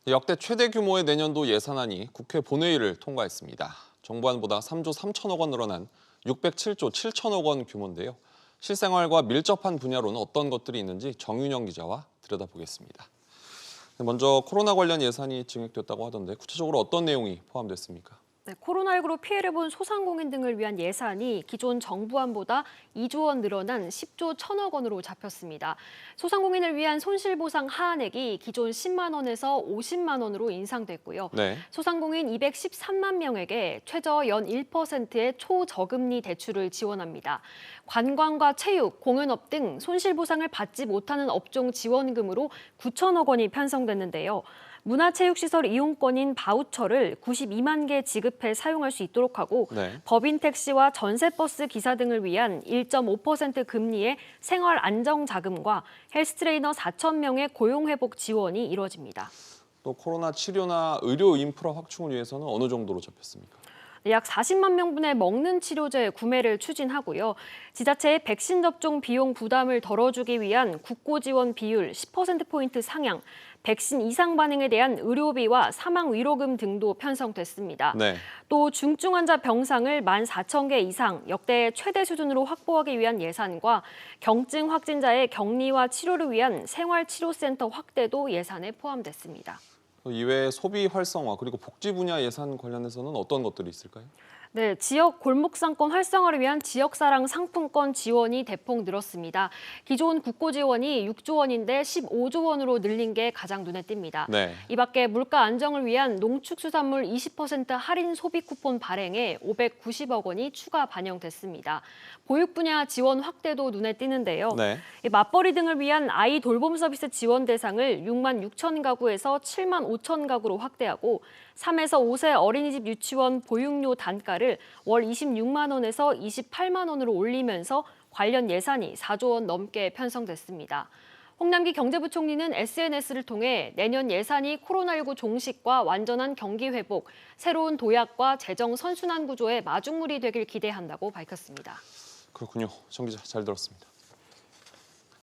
역대 최대 규모의 내년도 예산안이 국회 본회의를 통과했습니다. 정부안보다 3조 3천억 원 늘어난 607조 7천억 원 규모인데요. 실생활과 밀접한 분야로는 어떤 것들이 있는지 정윤영 기자와 들여다보겠습니다. 먼저 코로나 관련 예산이 증액됐다고 하던데 구체적으로 어떤 내용이 포함됐습니까? 네, 코로나19로 피해를 본 소상공인 등을 위한 예산이 기존 정부안보다 2조 원 늘어난 10조 1천억 원으로 잡혔습니다. 소상공인을 위한 손실보상 하한액이 기존 10만 원에서 50만 원으로 인상됐고요. 네. 소상공인 213만 명에게 최저 연 1%의 초저금리 대출을 지원합니다. 관광과 체육, 공연업 등 손실보상을 받지 못하는 업종 지원금으로 9천억 원이 편성됐는데요. 문화체육시설 이용권인 바우처를 92만 개 지급해 사용할 수 있도록 하고 네. 법인 택시와 전세버스 기사 등을 위한 1.5% 금리의 생활 안정자금과 헬스 트레이너 4천 명의 고용회복 지원이 이뤄집니다. 또 코로나 치료나 의료 인프라 확충을 위해서는 어느 정도로 잡혔습니까? 약 40만 명분의 먹는 치료제 구매를 추진하고요. 지자체의 백신 접종 비용 부담을 덜어주기 위한 국고 지원 비율 10%포인트 상향, 백신 이상 반응에 대한 의료비와 사망 위로금 등도 편성됐습니다. 네. 또 중증 환자 병상을 14,000개 이상 역대 최대 수준으로 확보하기 위한 예산과 경증 확진자의 격리와 치료를 위한 생활치료센터 확대도 예산에 포함됐습니다. 이외에 소비 활성화 그리고 복지 분야 예산 관련해서는 어떤 것들이 있을까요? 네, 지역 골목상권 활성화를 위한 지역사랑 상품권 지원이 대폭 늘었습니다. 기존 국고 지원이 6조 원인데 15조 원으로 늘린 게 가장 눈에 띕니다. 네. 이 밖에 물가 안정을 위한 농축수산물 20% 할인 소비 쿠폰 발행에 590억 원이 추가 반영됐습니다. 보육 분야 지원 확대도 눈에 띄는데요. 네. 맞벌이 등을 위한 아이 돌봄 서비스 지원 대상을 6만 6천 가구에서 7만 5천 가구로 확대하고 3에서 5세 어린이집 유치원 보육료 단가를 월 26만 원에서 28만 원으로 올리면서 관련 예산이 4조 원 넘게 편성됐습니다. 홍남기 경제부총리는 SNS를 통해 내년 예산이 코로나19 종식과 완전한 경기 회복, 새로운 도약과 재정 선순환 구조의 마중물이 되길 기대한다고 밝혔습니다. 그렇군요. 정 기자 잘 들었습니다.